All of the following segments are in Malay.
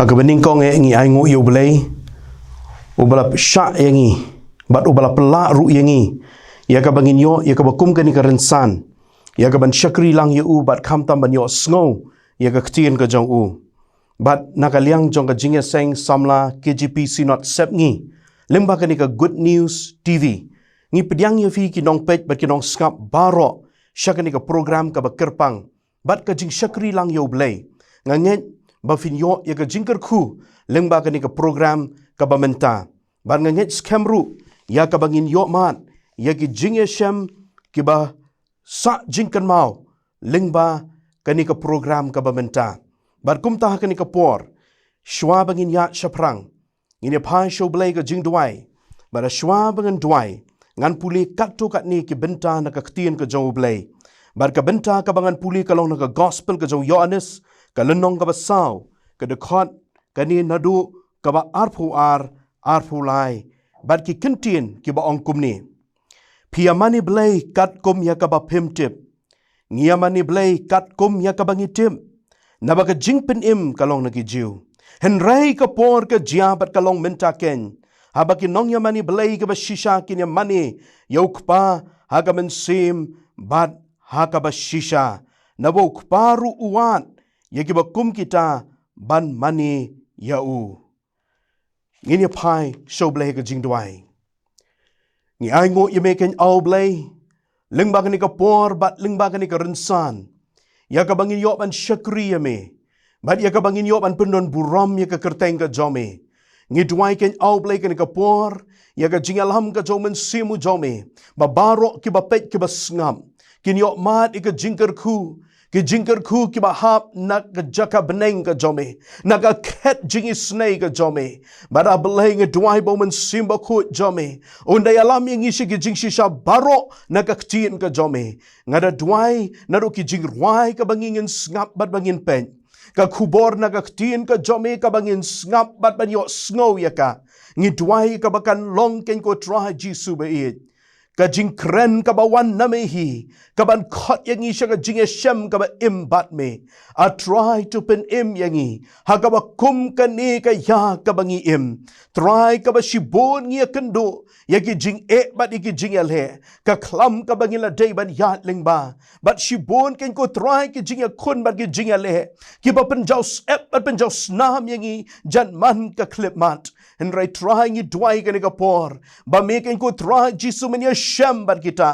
Akabening kong ngi ai ngu yu Blei ubala sya yangi bat ubala pela ru yangi ya ka bangin yo ya ka bakum kani ka rensan ya ka ban syakri lang yu bat kham tam ban yo sngo ya ka ktien ka jong u bat nakaliang jong ka jingya seng samla KGP sinot sep ngi lemba kani ka good news TV ngi pediang ya fi kinong page bat kinong skap baro syakani ka program ka bakerpang bat ka jing syakri lang yu Blei nganget bafinyo ya ka jingker khu lengba kani ka program ka bamenta ban nganget skemru ya ka bangin yo mat ya ki jingye shem ki ba sa jingkan mau lengba kani ka program ka bamenta bar kumta kani ka por shwa bangin ya shaprang ini phai show Blei ka jing duai bar shwa bangin duai ngan puli kat tu kat ni ki benta na ka ktien ka jong Blei bar ka benta ka bangan puli kalong na ka gospel ka jong Yohanes ka lenong ka basaw ka dekot kani nadu ka ba arpu lai bat ki kentien ki ba ongkum ni piamani Blei kat kum ya ka ba pimtip ngiamani Blei kat kum ya ka bangitim naba ka jingpen im kalong na ki jiu henrai ka por ka jia bat kalong menta ken haba ki nong yamani Blei ka ba shisha kin yamani yaukpa haga mensim bat haka ba shisha nabo kparu uwan yaki ba kum kita ban mani yau ngini pai show Blei ka jing duai ngi ai ngo yeme ken au Blei lengba kani ka por bat lengba kani ka rensan ya ka bangin yo ban syakri yeme bat ya ka bangin yo ban pendon buram ya ka kerteng ka jome ngi duai ken au Blei kani ka por ya ka jing alam ka jomen simu jome ba baro ki ba pet ki ba sngam kin yo mat ika jingker khu ki jingker khu ki bahap nak ka jaka beneng ka jome nak ka ket jingi snei ka jome bada Blei nge duai bo men simba khu jome undai alam yang isi ki jing shisha baro nak ka ktien ka jome ngada duai naro ki jing ruai ka bangingin ngap bat bangin pen ka kubor nak ka ktien ka jome ka bangin ngap bat ban yo snow ya ka ngi duai ka bakan long ken ko try jisu be ka jing kren ka ba wan na me hi ka ban khot yang i ka jing shem ka ba im bat me I try to pen im yang i ha ka ba kum ka ni ka ya ka bangi im try ka ba shibon ngi kendo ya ki jing bat ki jing le ka klam ka bangi la day ban ya ling ba but shibon ken ko try ki jing kun bat ki jing le ki ba pen jaus bat pen jaus nam yang i jan man ka clip mat and right trying it dwai ka ni ka por ba me ken ko try jisu men ya shem bat kita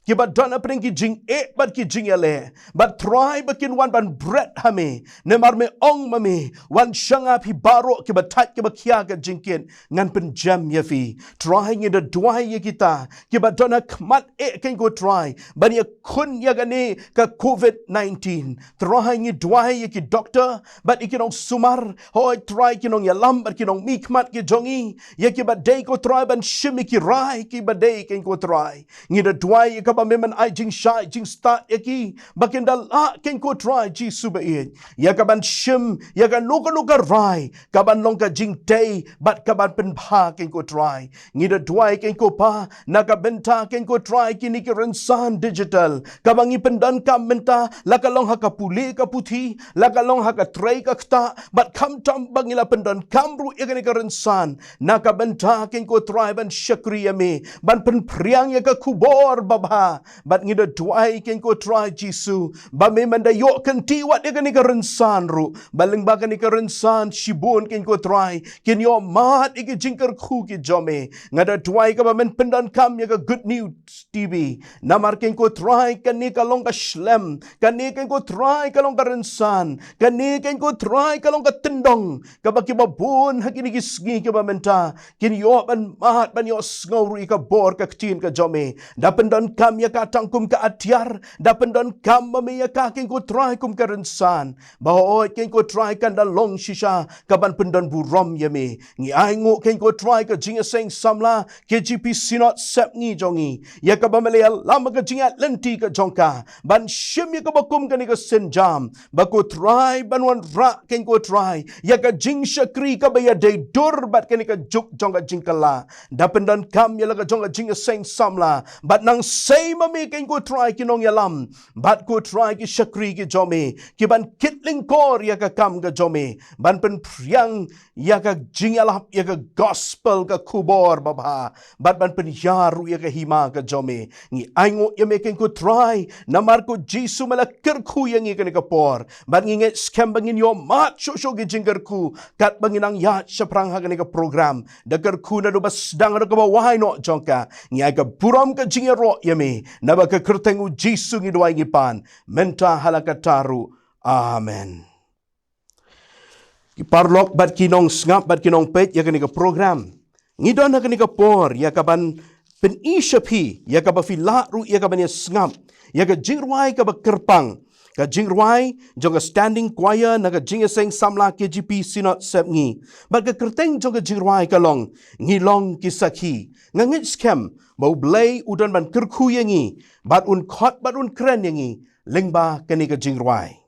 ki ba dona pring ki jing bat ki jing le but try bakin wan ban bread hame ne mar me ong ma me wan shanga pi baro ki ba tat ki ba kya ka jingkin ngan pen jam ya fi trying it dwai ya kita ki ba dona kmat ken ko try ban ya kun ya ga ne ka COVID-19 trying it dwai ya ki doctor but ikinong sumar hoy try kinong ya lam but kinong mikmat ki jongi ya ki ba day ko try ban shimi ki rai ki ba day ken ko try ngi da dwai ka ba meman ai jing shai jing start yaki bakin da la ken ko try ji suba in ya ka ban shim ya ka nuka rai ka ban long ka jing day but ka ban pen pa ken ko try ngi da dwai ken ko pa na ka benta ken ko try kini ki rensan digital ka bangi pendan ka menta la ka long ha ka puli ka puthi la ka long ha ka tray ka kta but kam tam bangila pendan kamru ya ka rensan na ka benta ken ko try ban syakri ya me ban pen priang ya ka kubor baba bat ngida tuai ken ko try jisu ba me manda yo kan ti wat ka ni ka rensan ru baling ba ka ni ka rensan shibon ken ko try ken yo mat iki jingker khu ki jome ngada tuai ka ba men pendan kam ya ka good news TV namar ken ko try kan ni ka long ka shlem kan ni ken ko try ka long ka rensan kan ni ken ko try ka long ka tendong ka ba ki ba bun hakini ki sngi ka ba menta ken yo ban mat ban yo sngoru ka bor ka ktin ka jome da pendon kam ya ka tangkum ka atyar da pendon kam mami ya ka ken ko try kum ka rensan ba o ken ko try kan da long shisha ka ban pendon burom ya me ngi ai ngo ken ko try ka jinga seng samla KGP sinot sep ngi jongi ya ka ba male lam ka jinga lenti ka jongka ban shim ya ka ba kum ka ni ka senjam ba ko try ban wan ra ken ko try ya ka jing shakri ka ba ya day dur bat ken ka juk jonga jingkala da pendon kam ya la ka jonga jinga seng samla bat nang seng Blei mami ken ko try kinong yalam, bat ko try ki syakri ki jome, ki ban kitling kor ya ka kam ka jome, ban pen priang ya ka jingalap ya ka gospel ka kubor baba, bat ban pen yaru ya ka hima ka jome, ngi aingo ya ken ko try, namar ko Jisu mala kerku yang ngi ka por, bat ngi nget scam bangin yo mat shosho ki jingkerku, kat bangin ang ya syaprang ha ka program, dakar ku na do bas dang ka bawai no jongka, ngi ay ka buram ka jingero yami, naba ka kertengu Jisu ngi doai ngi pan, menta halakataru. Amen. Parlok bat kinong ngap bat kinong pet ya kanika program. Ngidon na kanika por ya kaban pen ishapi ya kabafila ru ya kaban ya ngap ya ka jingruai ka kerpang ka jingruai jong standing choir na ka jingeseng samla KGP sinot sepngi bat ka kerteng jong ka jingruai ka long ngilong kisaki ngangit scam bau Blei udan ban kerku yangi bat un khot bat un kren yangi lengba kanika jingruai.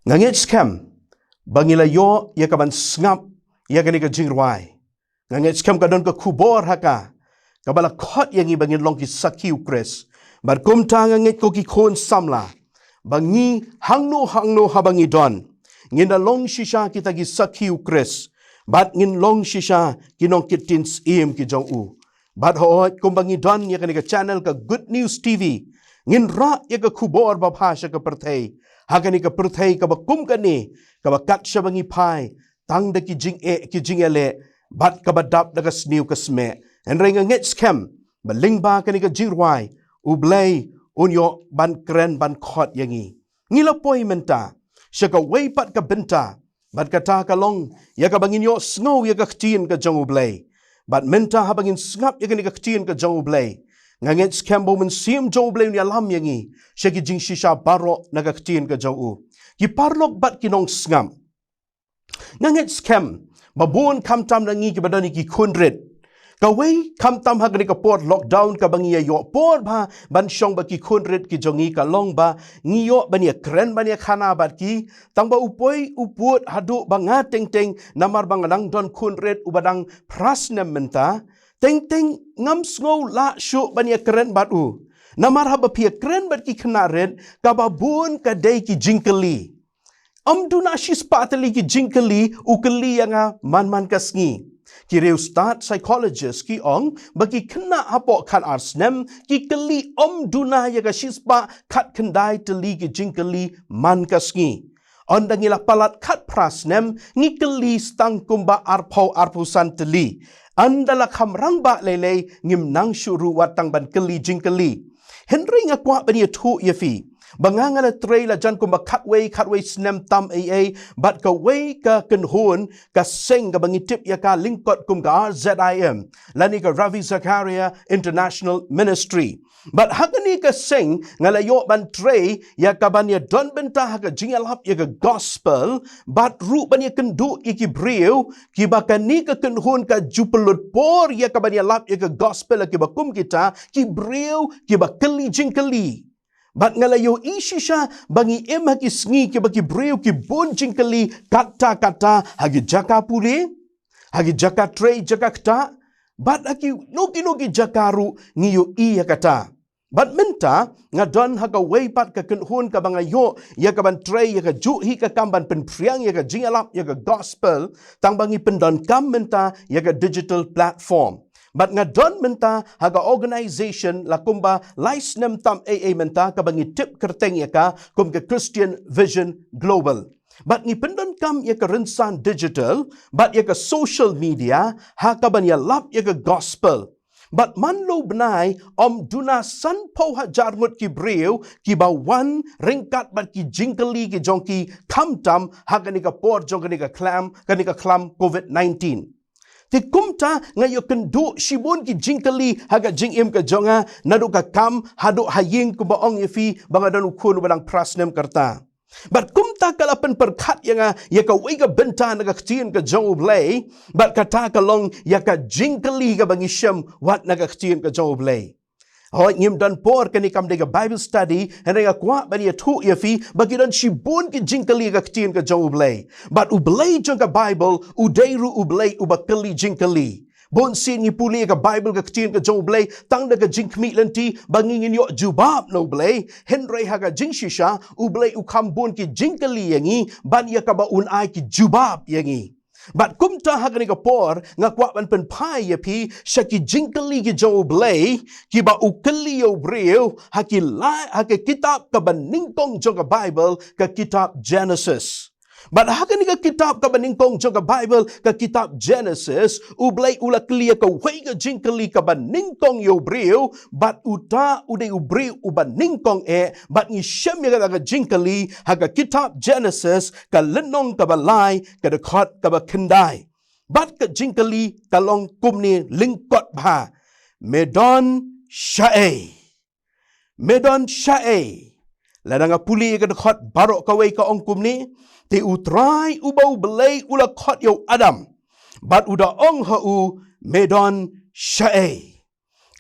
Ngangit scam bangila yo ya kaban ngap ya kani ka jingruai. Ngangit scam kadon ka kubor haka kabala khot yang bangin long ki sakhi ukres. Bar kumta ngangit ko ki khon samla. Bangi hangno habangi don. Ngina long shisha kita ki sakhi ukres. Bat ngin long shisha kinong kitins ki jong u. Bat hoot kumbangi don ya kani ka channel ka Good News TV. Ngin ra ya ka kubor babhasha ka perthei. Hakani ka perthei ka bakum kani ka bakat siya bangi pai tang da ki jing ele bat ka badap da ka sniu ka sme en renga nget scam balingba kani ka jirwai u Blei unyo ban kren ban khot yangi ngila poi menta siya ka way pat ka benta bat ka ta ka long ya ka bangin yo snow ya ka ktien ka jong u Blei bat menta ha bangin ngap ya kani ka ktien ka jong u Blei nganget scam bo men sim jong Blei ni alam yangi siya ki jing shisha baro nagaktin ka jong u ki parlok bat kinong ngam nganget scam babun kam tam nangi ki badani ki kunret kawai kam tam hagani ka port lockdown ka bangi yo port ba ban shong ba ki kunret ki jongi ka long ba ngiyo bani kren bani khana bat ki tang ba upoi uput hadu banga teng teng namar banganang don kunret ubadang prasnem menta teng teng ngam sngo la shu bani kren bat u namar haba pia kren bat ki knaret ka babun ka dei ki Jingkylli amduna shis patali ki Jingkylli ukeli yang man kasngi ki reu start psychologist ki ong bagi kena hapo khat arsnem ki keli amduna ya ka shispa khat kendai teli ki Jingkylli man kasngi ondangila palat khat prasnem ngi keli stang kumba arpusan teli andala khamrang ba lele ngim nang shuru watang ban keli Jingkylli Henry nga kwa bani tu yafi bangangan na tray la jan kumba katway snem tam bat ka way ka kenhun ka sing ka bangitip ya ka lingkot kum ka RZIM lani ka Ravi Zakaria International Ministry but hagani ka sing ngalayo ban tray ya ka banya don benta ha ka jingalap ya ka gospel bat ru banya kendu iki brio ki bakani ka kenhun ka jupelut por ya ka banya lap ya ka gospel ki bakum kita ki brio ki bakeli Jingkylli bat ngalayo isisha bangi hagi sngi ki baki breu ki bon Jingkylli kata hagi jaka pule hagi jaka tray jaka kta bat hagi noki jakaru ngiyo iya kata bat menta ngadon haga way pat ka kenhun ka bangayo ya ka ban tray ya ka ju hi ka kamban penpriang ya ka jingalap ya ka gospel tang bangi pendon kam menta ya ka digital platform But nga don menta haga organization la kumba laisnem tam menta ka bangi tip kerteng ya ka kum ke Christian Vision Global. But ni pendon kam ya ka rinsan digital, but ya ka social media ha ka ban ya lap ya ka gospel. But man lo benai duna san po hajar ngut ki breu ki bawan ringkat bat ki Jingkylli ki jongki kam tam ha ka ni ka por jong ka ni ka klam COVID-19. Ti kumta ngayo kendo shibon ki Jingkylli haga jingim ka jonga nadu ka kam hadu haying ku baong yafi bangadan ukun badang prasnem karta. But kumta kalapan perkat yang ya ka wega benta naga ktien ka jong Blei but kata ka long ya ka Jingkylli ka bangisyam wat naga ktien ka jong Blei. Hoy ngim dan por kani kam dega Bible study henga kwa bani tu yafi bagi dan shibon ki Jingkylli ka ktien ka jong Blei but u Blei jong ka Bible u deiru u Blei u bakeli Jingkylli bon sin ni puli ka Bible ka ktien ka jong Blei tang daga jingkmi lenti bangingin yo jubab no Blei henry haga jingshisha u Blei u kambon ki Jingkylli yangi ban ya ka ba unai ki jubab yangi. But kumta hagani ka por nga kwa ban penpai yapi siya ki Jingkylli ki jong Blei ki ba ukeli yo breu haki kitab ka baningkong jong ka Bible ka kitab Genesis. But hagani ka kitab ka baningkong jong ka Bible ka kitab Genesis u Blei ula klia ka way ka Jingkylli ka baningkong yo breu but uta uday u breu u baningkong but ni siyam ya ka Jingkylli haga kitab Genesis ka lenong ka balay ka dekot ka bakendai but ka Jingkylli ka long kumni lingkot ba medon shae ladang puli ka dekot barok ka way ka ong kumni te utrai ubau Blei ula kot yo Adam. But uda ong hau medon shae.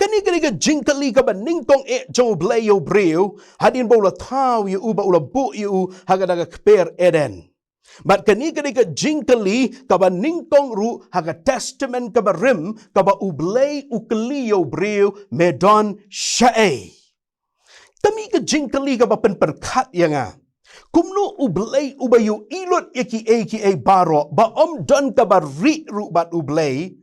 Kani ka Jingkylli ka ba ningkong jong Blei yo breu, hadin ba ula tau yu ba ula bu yu hagadaga kper eden. But kani ka Jingkylli ka ba ningkong ru haga testament ka ba rim ka ba Blei Kylli yo breu medon shae. Kami ka Jingkylli ka ba penperkat ya nga. Kumno Blei ba yu ilot eki baro ba don ka ba ri ru bat Blei.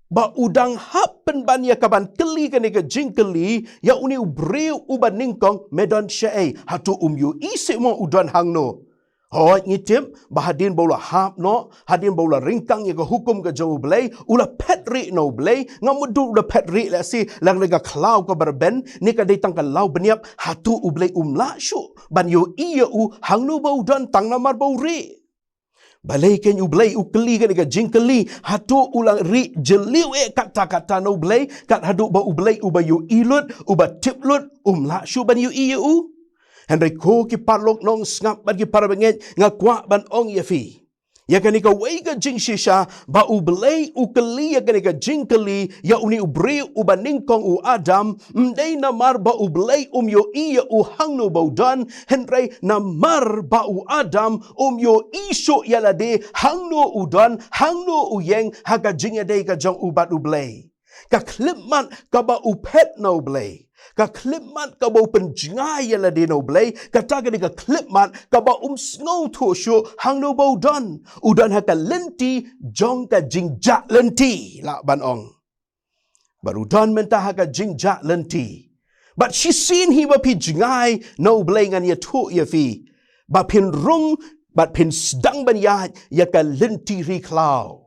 Ba udang happen ban ya kaban Kylli kani ka Jingkylli ya uni breu uban ningkong medon shae hatu yu isi mo udan hangno. Hoy ngitim bahadin bola hap no hadin bola ringkang ya ka hukum ka jong Blei ula petri no Blei ngamudu ula petri la si lang lega klau ka berben ni ka datang ka lau beniap hatu Blei la syu ban yo iya hangno ba udan tang namar bau ri. Balai ken Blei Kylli kan ka Jingkylli hatu ulang ri jeliu kata-kata no Blei kat hadu ba Blei ba yu ilut uba tiplut la syu ban yu iya Henry ko ki parlok nong ngap ban ki parabenget ngakwa ban ong yafi ya kan ka wei ka jing shisha ba Blei Kylli ya kan ka Jingkylli ya uni breu uba ningkong Adam mdei namar ba Blei yo iya hangno baudan Henry namar ba Adam yo iso yalade hangno udan hangno uyeng haga jingade ka jong ubat Blei ka klipman ka ba pet no Blei ka klipman ka ba penjngai yalade no Blei kata ka klipman ka ba sngo thosho hangno baudan udan haka lenti jong ka jingja lenti la ban ong baru dan mentah haka jingja lenti but she seen he ba pi jingai no Blei ngan ya thu ya fi ba pin rung ba pin sedang ban ya ka lenti ri klau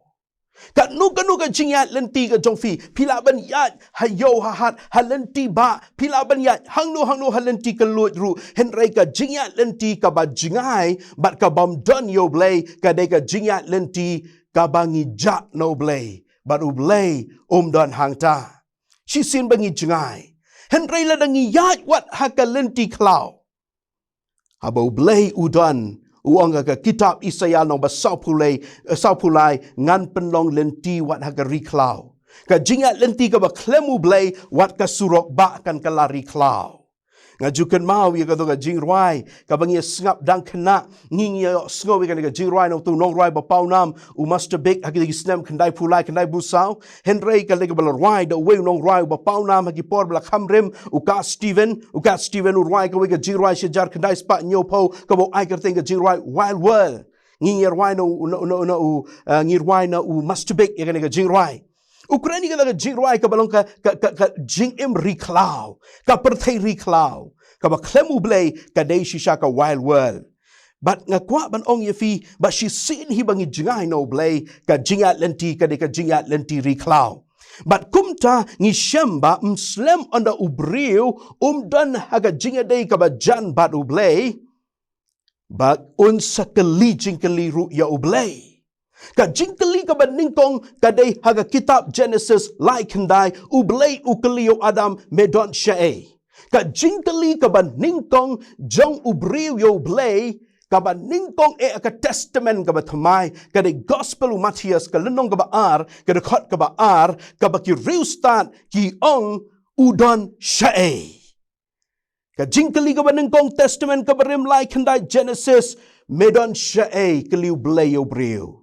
kat nu ka jingya lenti ka jong fi pila ban hayo hat halenti ba pila ban hangno halenti ka lut ru henry ka jingya lenti ka ba jingai bat ka bam don yo Blei ka de ka jingya lenti ka bangi ja no Blei bat Blei don hangta si sin bangi jingai henry la dangi wat haka lenti klau abo Blei udan uang ka kitab Isaya no ba saupulai ngan penlong lenti wat haka riklau ka jingat lenti ka ba klemu Blei wat ka surok ba kan ka lari klau ngajukan mau ya ka to ka jingruai ka bangi sngap dang kena nging ya sngo ka ka jingruai no tu nong ruai ba pau nam master big haki snam kandai pulai kandai busau henry ka le ka ba ruai do we nong ruai ba pau nam haki por bla khamrem ka Steven ruai ka we ka jingruai shajar kandai spa nyopo ka bo ai ka think ka jingruai wild world nging ya ruai no ngir ruai na master big ya ka jingruai Ukraini ka jingruai ka balong ka jing im riklau ka perthai riklau ka ba klemu Blei ka dei shisha ka wild world but ngakwa ban ong yafi but she seen hi bangi jingai no Blei ka jingat lenti ka de ka jingat lenti riklau but kumta ngi shamba mslem onda ubriu dan haga jingade ka ba jan bat Blei but sakali Jingkylli ru ya Blei ka Jingkylli ka ba ningkong kadai haga kitab Genesis lai kendai Blei Kylli yo Adam medon shae ka Jingkylli ka ba ningkong jong ubriu yo Blei ka ba ningkong ka testament ka ba thamai ka de gospel Matthias ka lenong ka ba ka de khot ka ba ka ba ki riustat ki ong udon shae ka Jingkylli ka ba ningkong testament ka ba rim lai kendai Genesis medon shae Kylli Blei yo briu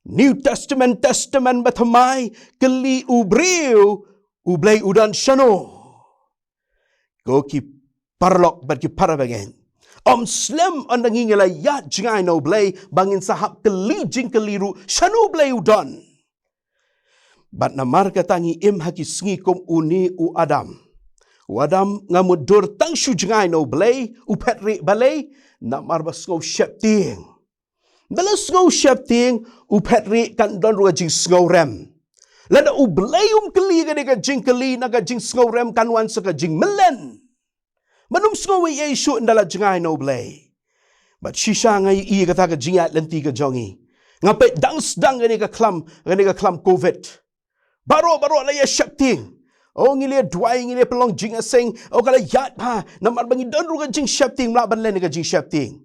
New Testament batamai Kylli ubriu Blei udan shano go ki parlok bat ki parabangen slem andang ingela ya jingai no Blei bangin sahab Kylli Jingkylli ru shano Blei udan bat namar katangi im haki sngi kom uni Adam ngamudur tang shu jingai no Blei petri balei namar basngau shepting Dalam sngau shepting petri kan don ruga jing sngau rem. Lada Blei Kylli ka Jingkylli na ka jing sngau rem kan wan sa ka jing melen. Manum sngau ye shu ndala jingai no Blei. But shisha ngai I kata ka jingat lenti ka jongi. Ngape dang ka klam COVID. Baro la ya shepting. Ngile dwai ngile pelong jing aseng kala yat pa namar bangi don ruga jing shepting la ban len ka jing shepting.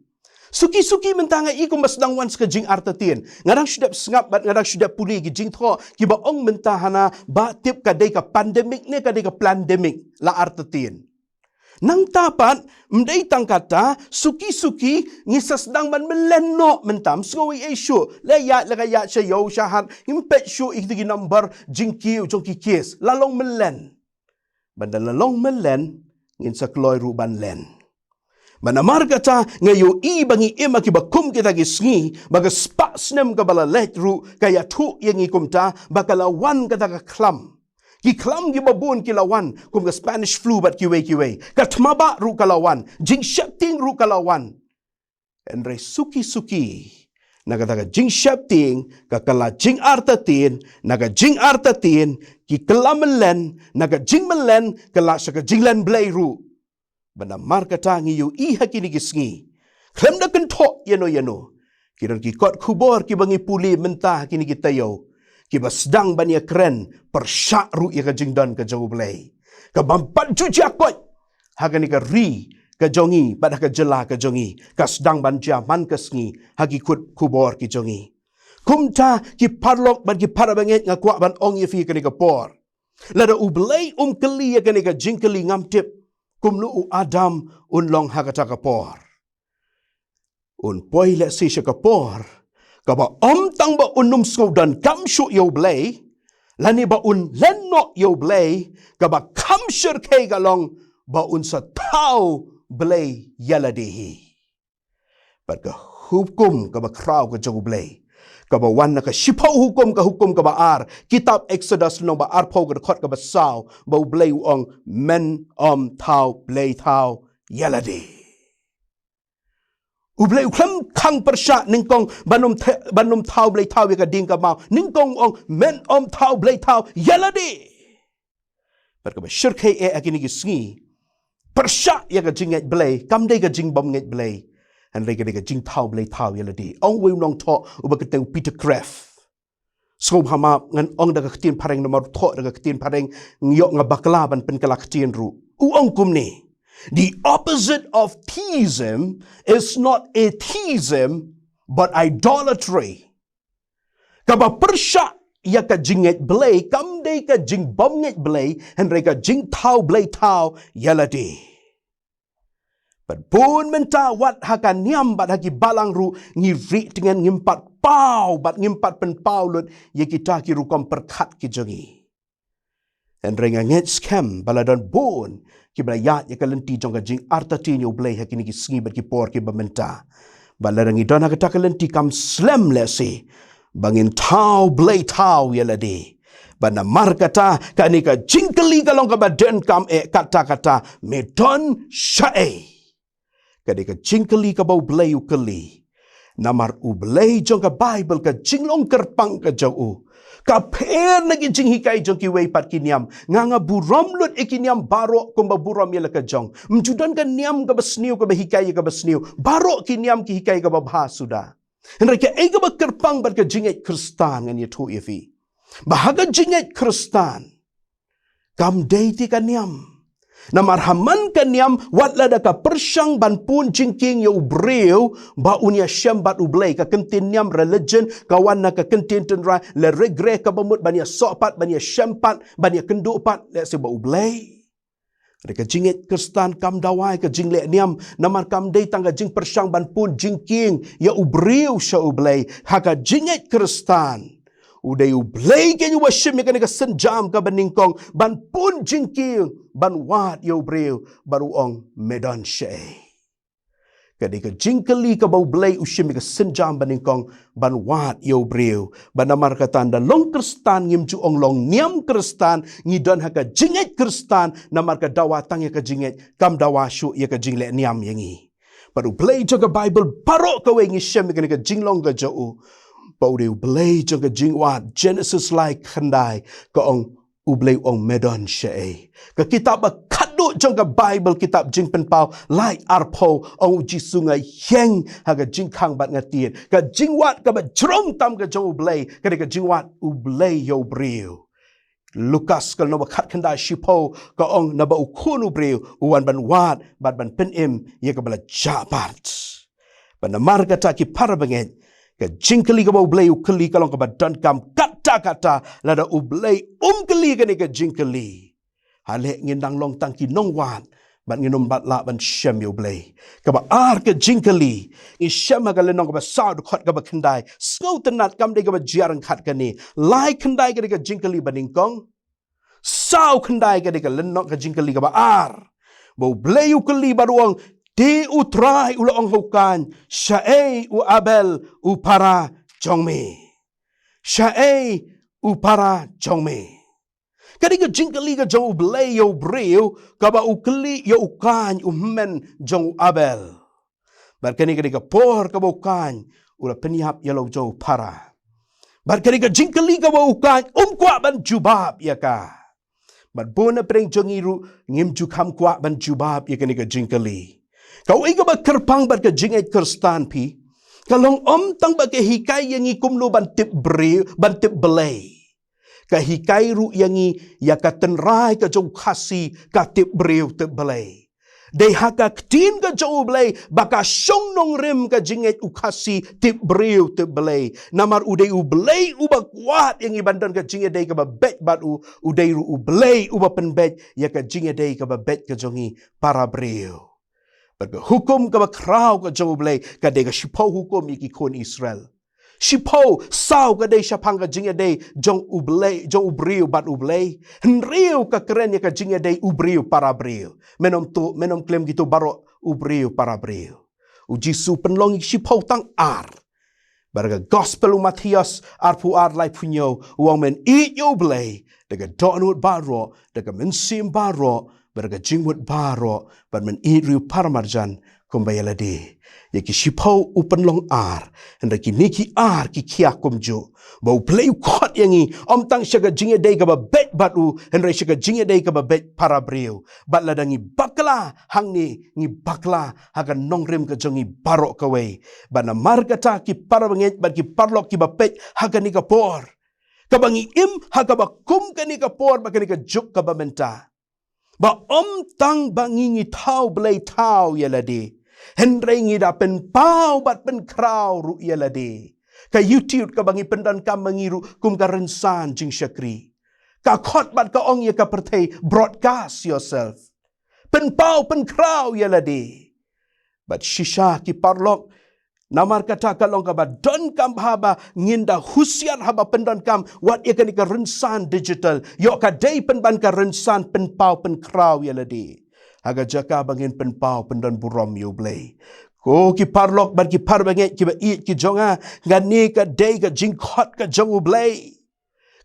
Suki-suki mentanga ikum basdang wan ska jing artatien. Ngadang syudap sengap bat ngadang syudap puli ki jing tho ki ba ong mentahana ba tip kadai ka pandemik ne kadai ka plandemik la artatien. Nang tapat mdai tang kata suki-suki ngisas dang ban melenno mentam skawi esyu la ya syayo syahat impet syu ikti number jingki jongki kes lalong melen. Bandal lalong melen ngin sakloi ruban len. Manamar kata ngayo I bangi ema ki bakum kita gisngi baga spak snem ka bala letru kaya tu yang ikumta bakalawan kata ka klam. Ki klam ki babun ki lawan kum ka Spanish flu bat kiwe. Katmaba ru kalawan, jing shapting ru kalawan. Enre suki naga jing shapting ka kala jing artatin naga jing artatin ki kelamelen naga jing melen kala saka jinglan Blei ru. Bana markata ngiyu I hakini gisngi. Klem da kentok yano. Kiran ki kot kubor ki bangi puli mentah hakini kitayo. Ki basdang bania keren persyak ru ya ka jingdan ka jauh Blei. Ka bampat juji akot. Hakani ka ri ka jongi pada ka jela ka jongi. Ka sedang banja man kesngi hagi kut kubor ki jongi. Kumta ki parlok ban ki parabanget ngakuak ban ong yefi kani ka por. Lada Blei Kylli ya kani ka Jingkylli ngamtip. Kumnu Adam long hakata kapor. Poi le si kapor. Kaba tang ba num skaudan kam shu yo Blei. Lani ba lenno yo Blei. Kaba kam shir kay galong ba sa tau Blei yaladehi. Pagka hukum kaba kraw ka jago Blei. Kaba wan na ka shipaw hukum ka ba ar. Kitab Exodus no ba ar po ka kot ka ba saw. Ba Blei uong men tau Blei tau yalade. Blei uklam kang persya ningkong banum tau Blei tau ka ding ka mau. Ningkong ong men tau Blei tau yalade. Pagka ba syirkay akini gisngi. Persya ya ka jinget Blei. Kamday ka jing bom nget Blei. And rega jing tau Blei tau yaladi. Ong we long to ubakateng Peter Craft. So hama ngan ong daga ketin pareng nomor to daga ketin pareng ngiyok nga bakla ban penkala ketin ru. Uong kumni. The opposite of theism is not atheism but idolatry. Kaba persya ya ka jinget Blei kamday ka jing bom nget Blei and rega jing tau Blei tau yaladi. But pun menta wat haka niam bat haki balang ru ngiri dengan ngimpat pau bat ngimpat pen pau lut ye kita ki rukom perkat ki jongi. And renga nget scam baladon bon ki belayat ye kalenti jong jing artatin yo Blei haki ni ki sngi bat ki por ki bamenta. Baladang idon haka takalenti kam slam lesi bangin tau Blei tau yelade. Bana markata kanika Jingkylli kalong ka baden kam kata-kata medon syae. Kadika Jingkylli ka bau Blei Kylli. Namar Blei jong ka Bible ka jinglong kerpang ka jau. Ka per nagi jing hikai jong ki wei pat kiniam. Nganga buram lut ikiniam barok kumba buram yala ka jong. Mjudan ka niam ka basniu ka bahikai ka basniu. Barok kiniam ki hikai ka babha sudah. Henrika ega ba kerpang bat ka jinget Kristan ngan ye tu yefi. Bahaga jinget Kristan. Kam deiti ka niam. Na marhaman kanyam watlada ka persyang ban pun jingking ya ubreu ba unia syam bat Blei ka kentin niam religion kawan na ka kentin tenra le regre ka bamut bania sopat bania syampat bania kendupat le se ba Blei. Reka jingit Kristan kam dawai ka jingle niam namar kam dei tangga jing persyang ban pun jingking ya ubreu sya Blei haka jingit Kristan. Uday Blei kenyu wasyim ya ka senjam ka baningkong ban pun jingking ban wat yo breu baru ong medan syai. Kadika Jingkylli ka bau Blei usyim ka senjam baningkong ban wat yo breu banamar katanda long Kristan ngimju ong long niam Kristan ngidon haka jinget Kristan namar ka dawa tang ya ka jinget kam dawa syu ya ka jingle niam yangi. Baru Blei jaga Bible barok ka we ngisyim ka jinglong ka jau. Bau de Blei jaga jingwat Genesis like khandai ka ong Blei ong medon syai. Ka kitab kaduk jong ka Bible kitab jing penpau like arpo ong uji sungai yang haga jingkang bat ngatian. Ka jingwat ka ba jrong tam ka jong Blei ka de ka jingwat Blei yo breu. Lukas kal no kat khandai shipo ka ong naba ukun breu uwan ban wat bat ban penim ye ka bala jabat. Banamar kata ki para banget. Ka Jingkylli ka ba Blei Kylli kalong ka ba dan kam kata-kata lada Blei Kylli ka ni ka Jingkylli. Hale ngindang long tang ki nong wan. Ban nginom bat la ban shem yo Blei. Ka ba ka Jingkylli. I shem ka lenong ka ba saud khot ka ba kendai. Skau tenat kam de ka ba jiarang khat ka ni. Lai kendai ka ni ka Jingkylli baningkong. Sau kendai ka ni ka lenong ka Jingkylli ka ba Bo Blei Kylli baruang di utrai ula ong hukan. Syai u Abel u para jongme. Syai u para jongme. Kadi ka Jingkylli ka jong Blei yo breu ka ba Kylli yo ukan men jong Abel. Barkani ka por ka ba ukan ula penyap ya lo jong para. Barkani ka Jingkylli ka ba ukan kwa ban jubab ya ka. Bar bona preng jong iru ngim jukam kwa ban jubab ya kani ka Jingkylli. Kau iga ba kerpang bat ka jingait kerstan pi. Kalong tang ba ke hikai yang ikum lo ban tip breu ban tip Blei. Ka hikai ru yangi ya ka tenrai ka jong khasi ka tip breu tip Blei. Dei haka ktin ka jong Blei baka syong nong rim ka jinget u khasi tip breu tip Blei. Namar udei u Blei u ba kuat yang ibandan ka jinget dei ka ba bet bat udei ru u Blei u ba penbet ya ka jinget dei ka ba bet ka jongi para breu. Baka hukum ka ba krau ka jong Blei ka dei ka shipau hukum iki kon Israel. Shipau sau ka day syapang ka jingya day jong Blei jong ubriu bat Blei henriu ka keren ya ka jingya day ubriu para briu menom klaim gitu baro ubriu para briu ujisu penlong shipau tang barga gospel Matias pu lai punyo uang men yo Blei daga donut baro daga mensim baro barga jingwut baro bat men riu para marjan kumbayaladi yaki shipau upenlong hendak niki ki kia kumjo bau Blei kot yangi tang syaga jingya day ka ba bet batu hendak syaga jingya day ka ba bet para briu bat ladangi bakla hangni ngi bakla hagan nongrim ka jongi barok kawe bana margata ki para banget bat ki parlok ki ba pet hagan ni ka por kabangi haga ba kum ka ni ka por ba ka ni ka juk ka ba menta ba tang bangi ngi tau Blei tau yaladi Henry ngida pen pau bat pen krau ru yalade. Ka YouTube ka bangi pendan ka mangiru kum ka rensan jing syakri. Ka khot bat ka ong ya ka pertai broadcast yourself. Pen pau pen krau yalade. Bat shisha ki parlok namar kata kalong ka ba don kam haba nginda husian haba pendan kam wat ya ka ni ka rensan digital. Yo ka day pen ban ka rensan pen pau pen krau yalade. Aga jaka bangin penpau pendan burom yo Blei. Ko ki parlok bar ki par banget ki ba eat ki jonga ngani ka day ka jingkot ka jong Blei.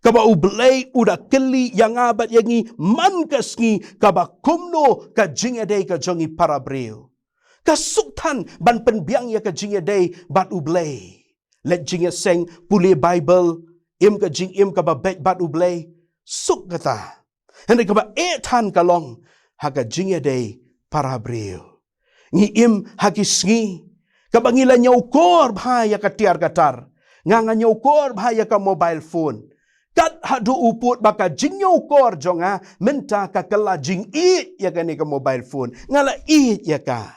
Ka ba Blei uda Kylli yang abat yangi man kasngi ka ba kumno ka jinga day ka jongi para breu. Ka suktan ban penbiang ya ka jinga day bat Blei. Let jinga seng puli Bible ka jing ka ba bet bat Blei. Suk kata. Hendak ka ba etan kalong haga jingya day para breu. Ngi hagi sngi. Kabangila nyawkor bahaya ka tiar katar. Nga nyawkor bahaya ka mobile phone. Kat hadu uput baka jing nyawkor jonga. Menta ka kala jing ya ka ni ka mobile phone. Ngala ya ka.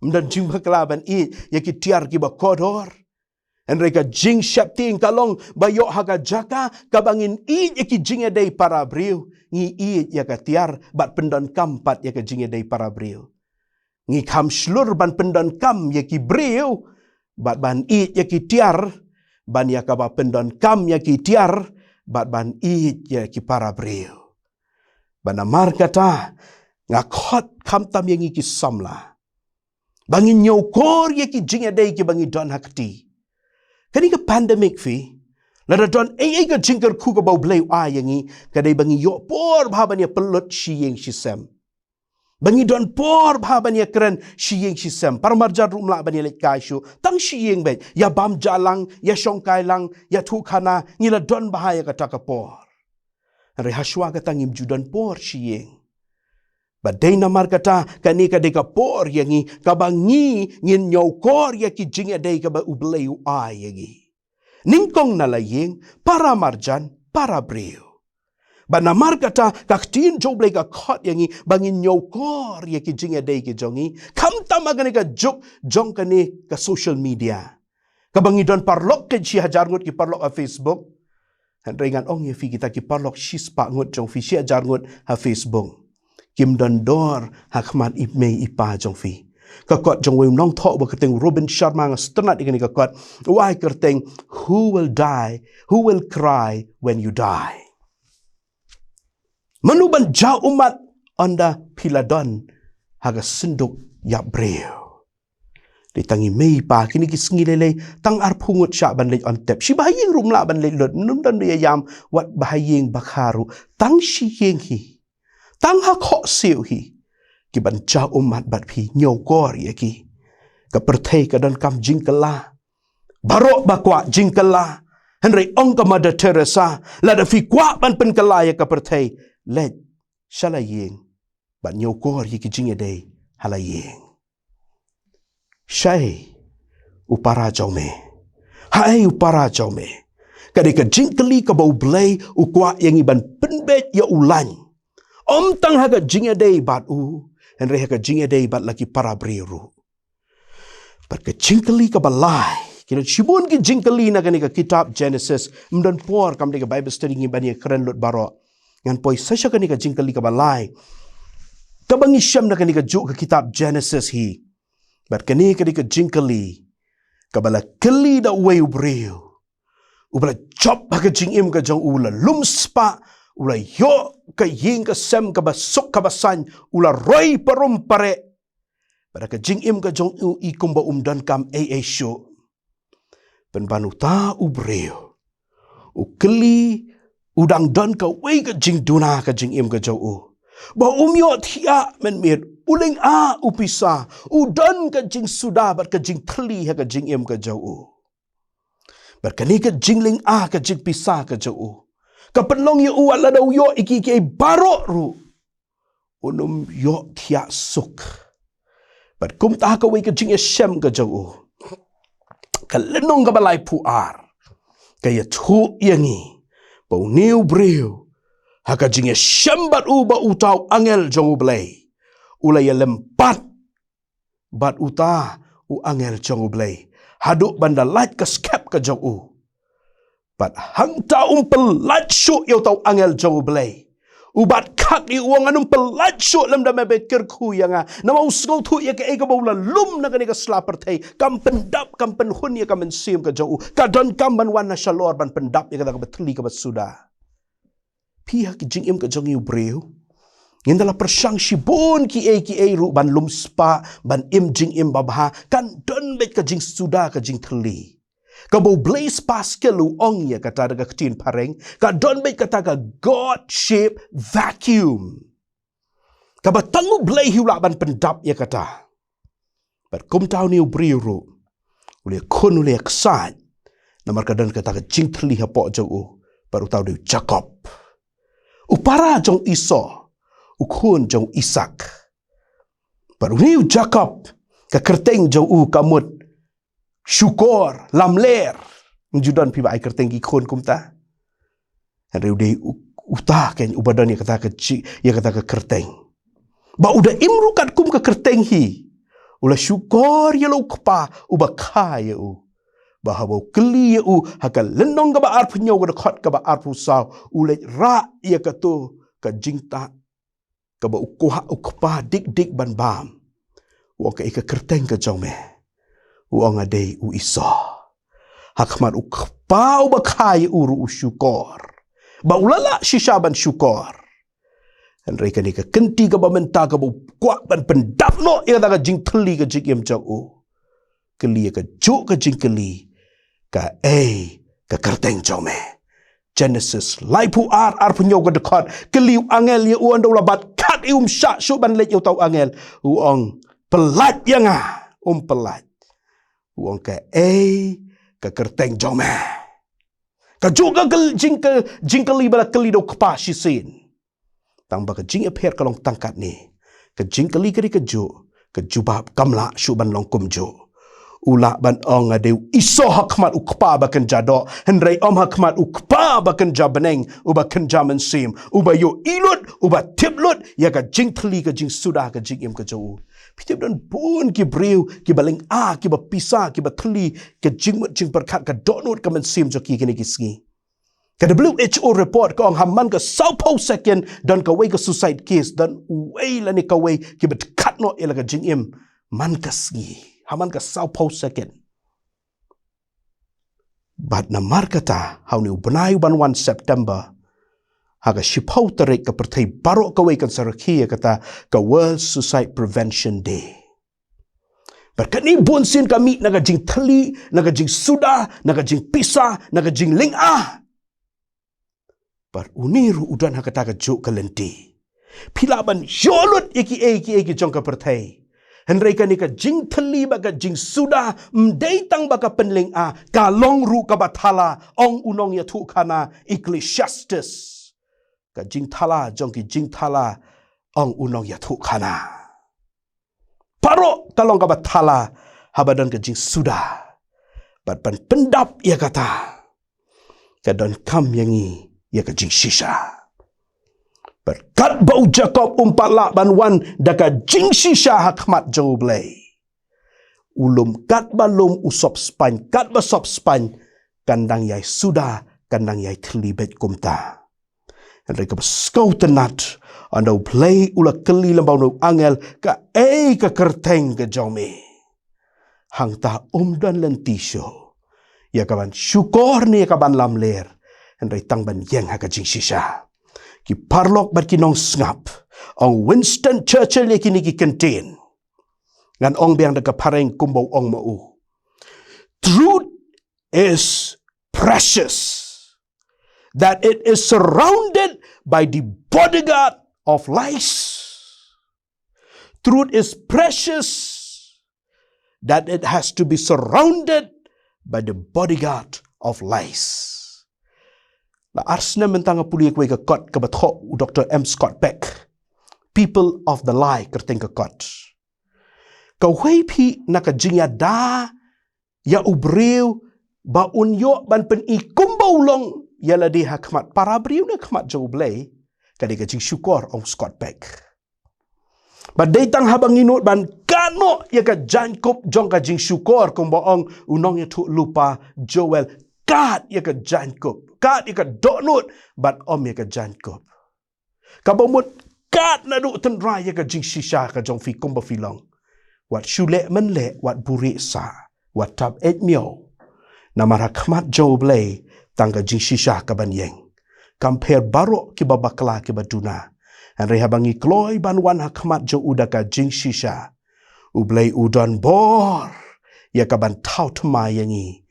Mdan jing bakalaban ya ki tiar ki ba kodor. Enreka jing syapting kalong bayok haga jaka kabangin ya ki jingya day para breu. Ngi ya ka tiar bat pendan kampat ya ka jingya day para breu. Ngi kam slur ban pendan kam ya ki breu bat ban ya ki tiar ban ya ka ba pendan kam ya ki tiar bat ban ya ki para breu. Bana mar kata ngakot kam tam yang ki samla. Bangin nyokor ya ki jingya day ki bangi don hakti. Kani ka pandemic fi lada don ka jingkar ku ka bau Blei yangi kadai bangi yo por bhaban ya pelut shiyeng shisem. Bangi don por bhaban ya keren shiyeng shisem. Parmarjar rumla ban ya lek kaishu tang shiyeng bet ya bam jalang ya shongkai lang ya thukana ngila don bahaya ka takapor. Re haswa ka tangim judan por shiyeng. Badai namar kata kani ka deka por yangi kabangi ngin nyokor ya ki jingya dei ka ba Blei yangi. Ningkong nalayeng para marjan para breu. Ba namar kata kaktin jo Blei ka khot yangi bangin nyokor ye ki jing day ki jongi. Kam tamagani ka juk jong kani ka social media. Kabangi don parlok ke si hajar ngut ki parlok a Facebook. Han ringan ong ye fi kita ki parlok shispa ngut jong fi si hajar ngut ha Facebook. Kim don dor hakmat ipmei ipa jong fi. Kakot jong wim nong thok ba keteng Robin Sharma nga sternat ikani kakot. Wai kerteng who will cry when you die. Manuban ja umat anda piladon haga senduk ya breu. Ditangi mei pa kini kisngi lele tang arpungut sya ban lej on tep. Si bahayeng rumla ban lej lot num dan yam wat bahayeng bakharu tang si yeng hi. Tang ha kho siu hi. Ki ban ja umat bat pi nyogor ye ki. Ka perthei ka dan kam jingkela. Barok bakwa jingkela. Henry ong ka Mother Teresa la da fi kwa ban pen kala ya ka perthei lej shalayeng ban nyogor ye ki jinge day halayeng. Syai upara jaume. Hai upara jaume. Kadika Jingkylli ka bau Blei ukwa yang iban penbet ya ulan. Om tang haga jinga day bat u. Henry haga jinga day bat lagi para briru. But ka Jingkylli ka balai. Kina sibun ki Jingkylli na kanika kitab Genesis. Mdan por kam dika Bible study ngiban ya keren lot baro. Ngan poi sasya kanika Jingkylli ka balai. Kabangi syam na kanika juk ka kitab Genesis hi. But kani kadika Jingkylli kabala Kylli da way ubreu ubala job haga jingim ka jong ula lumspa ula yo ka ying ka sem ka basok ka basan ula roy parum pare pada ka jingim ka jong u ikumba umdan kam show penbanuta ubreu u Kylli udang dan ka way ka jing duna ka jingim ka jong u ba umyo thia men mir uling a upisa udan ka jing suda bat ka jing Kylli ha ka jing em ka jau bat kani ka jingling a ka jing pisa ka jau ka penlong yu ala dau yo iki ki barok ru unum yo thia suk bat kum ta ka wei ka jing shem ka jau ka lenong ka balai puar ka ya thu yangi pau new breu haka jinge shambat uba utau angel jong Blei ulai lempat bat uta u angel jong Blei haduk banda light ka skep ka jong u bat hangta pelat syuk yo tau angel jong Blei ubat kak di uang anum pelat syuk lem da mebe kerku yanga nama usgau tu ya ke ega baula lum na ka slapertei kam pendap kam penhun ya kam mensim ka jong u kadon kam ban wana shalor ban pendap ya ka betli ka basuda pihak jingim ka jong yu breu ngin dalam persang shibun ki ru ban lum spa ban im jing im babha kan don bet ka jing suda ka jing Kylli ka bo Blei pas ke lu ong ya kata daga ketin pareng ka don bet kata ka god shape vacuum ka batangu Blei hiula ban pendap ya kata bat kum tau ni breu ru ule kun ule aksat namar ka dan kata ka jing Kylli ha po jau baru tau dia Jacob upara jong Iso, ukun jong Isak. Baru ni Jacob, ka kerteng jong kamut, syukur, lamler. Menjudan piba ai kerteng ikun kumta. Hari udah utah kan ubadan ya kata ke kerteng. Ba udah imrukat kum ke kerteng hi. Ulah syukur ya lo kepa ubakaya bahawa Kylli ya haka lenong ka ba arpu nyaw ka khot ka ba arpu saw ulet ra ya ka tu ka jingta ka ba ukuha ukpa dik ban bam wa ka ika kerteng ka jome wa ngadei Iso hakmat ukpa ubakai uru syukur ba ulala shishaban syukur dan reka ni ka kenti ka ba menta ka ba kuat ban pendap no ya ka jing Kylli ka jing yam jau Kylli ka juk ka Jingkylli ka ka kerteng jome Genesis lai pu ar punyo ka dekat Kylli angel ya uan daula bat kat syak syuban lek yo tau angel uang pelat yanga pelat uang ka kerteng jome ka juga Jingkylli bala Kylli do kepa shisin tang ba ka jing apher kalong tangkat ni ka Jingkylli ka di ka jubab kamla syuban long kum jo ula ban ong adeu iso hakmat ukpa bakan jado henrei hakmat ukpa bakan jabeneng uba kenjamen sim uba yo ilut uba tiplut ya ka jingkylli ka jing sudah ka jing im ka jau pitip dan pun ki breu ki baling ki ba pisa ki ba thli ka jingmut jing perkat ka donut ka men sim jo ki kini kisngi ka WHO report ka ong hamman ka saupo second dan ka wei ka suicide case dan wei la ni ka wei ki ba kat no ela ka jing im man ka sngi haman ka saupo second. But na markata hau ni ubnai 1 September haga shipau tarik ka pertai barok ka wei kan saraki kata ka World Suicide Prevention Day. Berkani bunsin kami naga jing thli, naga jing sudah, naga jing pisah, naga jing ling'ah. Bar uniru udan hakata ka juk kalenti. Pilaban yolut iki jong ka pertai. Henrei ka ni ka jing thli baga jing sudah mdeitang baka penling ka long ru ka bathala ong unong ya tu kana Ecclesiastes ka jing thala jong ki jing thala ong unong ya tu kana paro kalong ka bathala habadan ka jing sudah bat pan pendap ya kata ka don kam yangi ya ka jing shisha berkat bau Jacob umpala banwan daka jing shisha hakmat jauh Blei. Ulum kat balum usop span, kat basop span, kandang yai sudah, kandang yai terlibat kumta. Mereka berskau tenat, anda Blei ula keli lembau nu angel, ka kerteng ke jaume. Hang ta dan lentisyo, ya kaban syukur ni ya kaban lamler, hendai tang ban yang haka jing shisha. Ki parlok bat kinong ngap ong Winston Churchill ye kini ki kentin ngan ong biang de pareng kumbau ong mau truth is precious that it is surrounded by the bodyguard of lies. Truth is precious that it has to be surrounded by the bodyguard of lies. La arsna mentanga puli kwe ka kot ka batho Dr. M. Scott Peck. People of the lie kerteng ka kot. Ka wei pi na ka jingya da ya ubreu ba unyo ban pen I kumbau long ya la di hakmat para breu na kmat jau Blei ka di ka jing syukur ong Scott Peck. Ba datang habang inut ban kano ya ka Jacob jong ka jing syukur kumba ong unong ya tu lupa Joel kat ya ka Jacob kat ya ka donut bat om ya ka Jacob kabamut kat na du tenra ya ka jing shisha ka jong fi kumba filong wat shule menle wat buri sa wat tab et mio na marakmat jo Blei tangga jing shisha ka banyeng compare baro ki babakla ki baduna an rehabangi kloi banwan hakmat jo udaka jing shisha u Blei udan bor ya ka ban tau tma yangi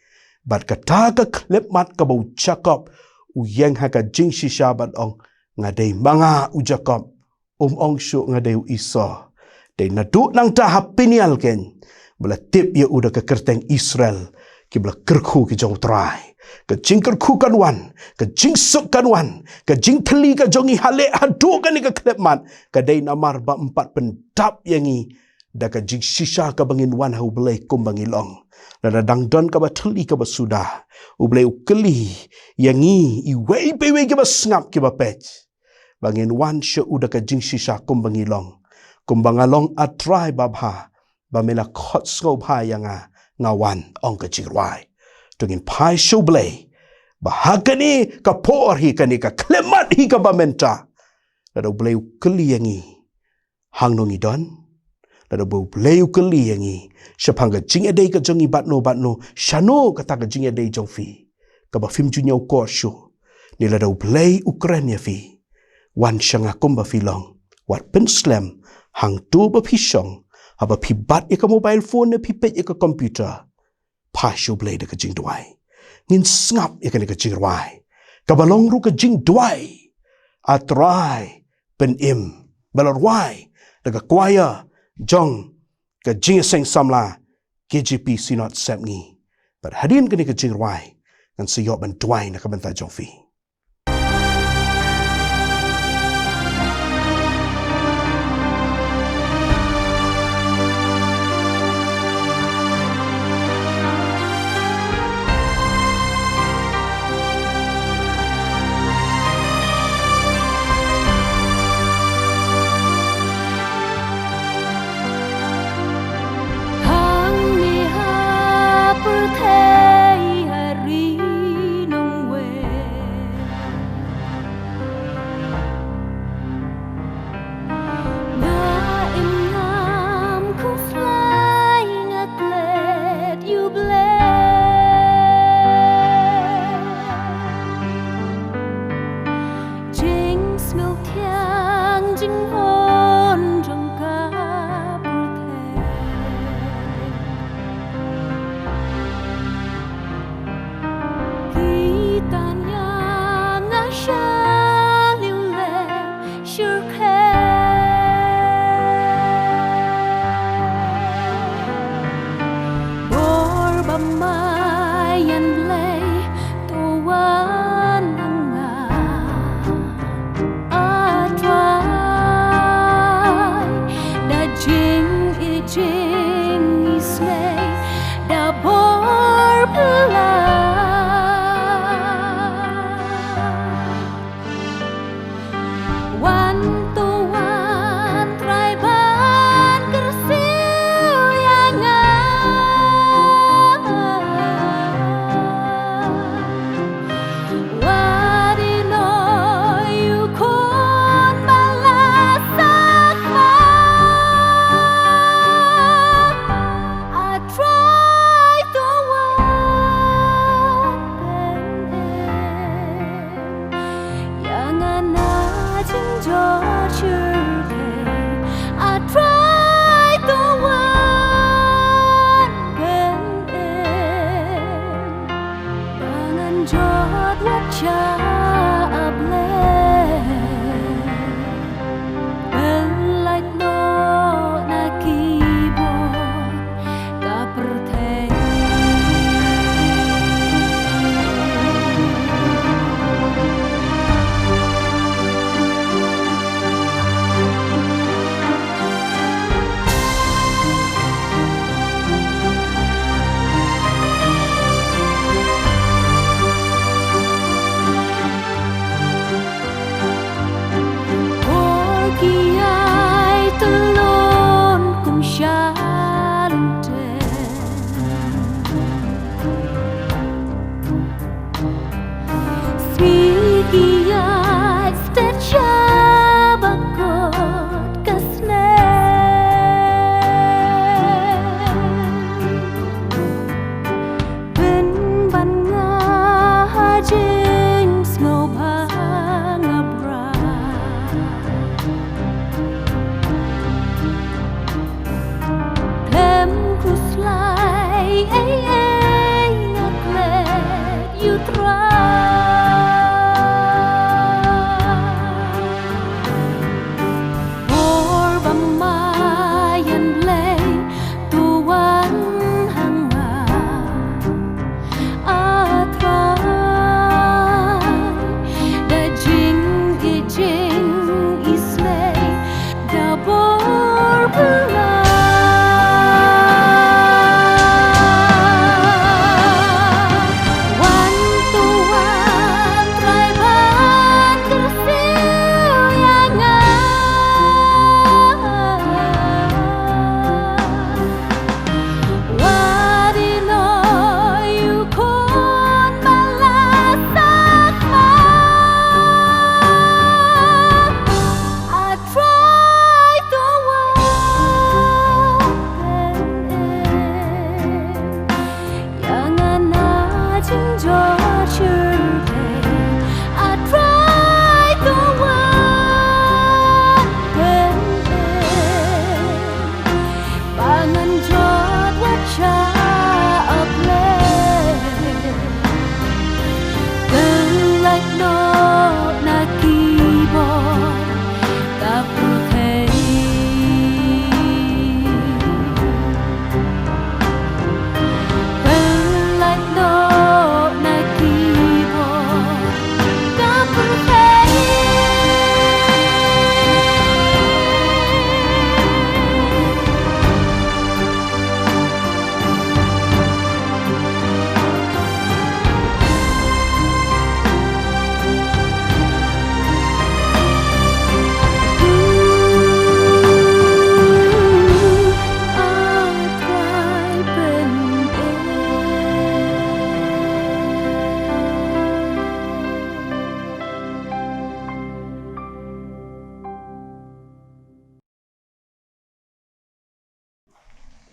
bat kata ka klip mat ka bau Jacob u yang haka jing shisha bat ong ngadei manga u Jacob ong syu ngadei u Isa dei nadu nang ta hapinial ken bela tip ya uda ka kerteng Israel ki bela kerku ki jong trai ka jing kerku kan wan ka jing suk kan wan ka jing thli ka jongi hale hadu kan ni ka klip mat ka dei namar ba 4 pendap yangi da ka jing shisha ka bangin wan hu Blei kumbangilong Lada dangdon ka ba thli ka ba sudah. Blei ukeli yangi iwei pewe ka ba ngap ka ba pech. Bangin wan sya uda ka jing shisha kumbangilong. Kumbangalong atrai babha. Bamela khot sko bha yanga ngawan ong ka jirwai. Tungin pai sya Blei. Bahagani ka por hi ka ni ka klemat hi ka ba menta. Lada Blei ukeli yangi hang nongi don. Lada Blei ukeli yangi Shapanga jing edei ka jongi batno shano kata ka jing edei jong fi ka ba film junya ko sho ni la do Blei Ukraine fi wan shanga kumba fi long wat pen slam hang tu ba pishong aba pi bat e ka mobile phone ne pi pet e ka computer pa sho Blei de ka jing dwai ngin ngap e ka ni ka jing rwai ka ba long ru ka jing dwai atrai pen im balorwai de ka kwaya jong ka jing seng samla KGP sinot sepngi but hadin kini ka jing rwai ngan siyok ban dwai na ka banta jong fi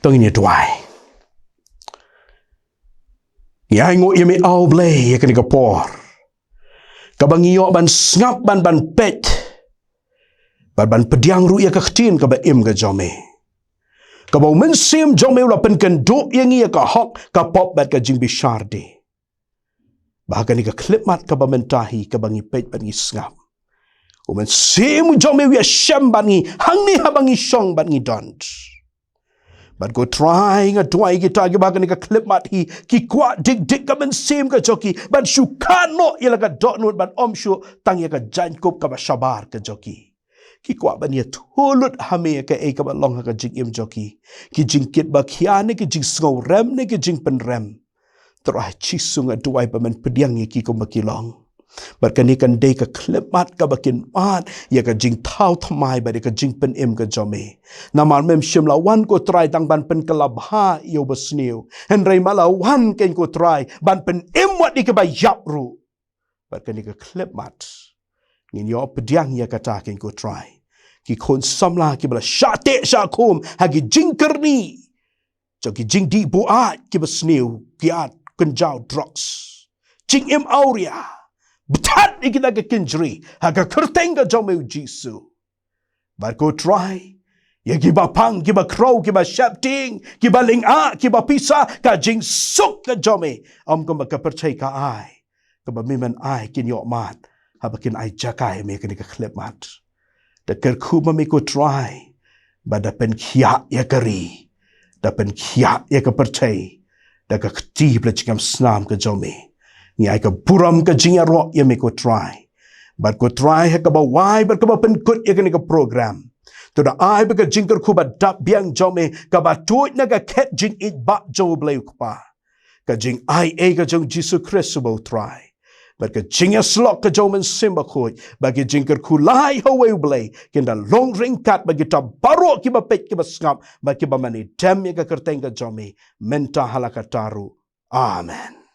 Tong ini tuai. Ya ingo yemi au Blei ya kani kapor. Kabangiyo ban ngap ban pet. Ban pediang ru ya kaktin ka ba im ka jome. Ka ba mensim jome ula pen kenduk yang ia ka hok ka pop bat ka jing bisharde. Bahkan ka klipmat ka ba mentahi ka bangi pet ban ngap. Umen sim jome wi syam ban ngi hang ni habangi shong ban ngi dont. But go trying a tuai kita ki bahkan ka klipmat hi ki kuat dik ka mensim ka joki ban syukano ila ka dotnut ban om syu tang ya ka jankup ka ba syabar ka joki. Ki kuat ban ya tulut hame ka e ka ba long ka jing im joki. Ki jingkit ba khiane ki jing sngau rem ne ki jing pen rem. Terah chisung a tuai pa men pediang ki ko makilong. Berkanikan day ka klipmat ka bakin mat ya ka jing tau thamai ba ka jing pen im ka jome namal mem shimlawan ko try tang ban pen kalabha yo basniu henry malawan ken ko try ban pen im wat di ka ba yapru berkanika klipmat ngin yo pediang ya kata ken ko try ki kon samla ki bala shate shakum hagi jingkerni jo ki jing di buat ki basniu ki at kenjau drugs jing im auria Betat ikita ka kinjri, haka kerteng ka jome Jisu. Barko try, ya kiba pang, kiba crow, kiba shapting, kiba linga, kiba pisa, ka jing suk ka jome. Ka makapercay ka ay, ka bamiman ay kinyok mat, habakin ay jakay may kanika klip mat. Da kerkuma may ko try, ba da pen kiya ya kari, da pen kiya ya kapercay, da ka ktib la chingam snam ka jome. Ni ay ka buram ka jing ro ya me ko try. But ko try ha ka ba why but ka ba pen kut ya ka ni ka program. To da ay ba ka jing ka ku ba dap biang jome ka ba tuit na ka ket jing it ba jo Blei pa. Ka jing ay ka jong Jesus Christ bo try. But ka jing ya slok ka jomen simba ko ba ka jing ka ku lai ho we Blei kinda long ring kat ba kita baro ki ba pet ki ba skap ba ki ba mani dem ya ka kerteng ka jome menta halakataru. Amen.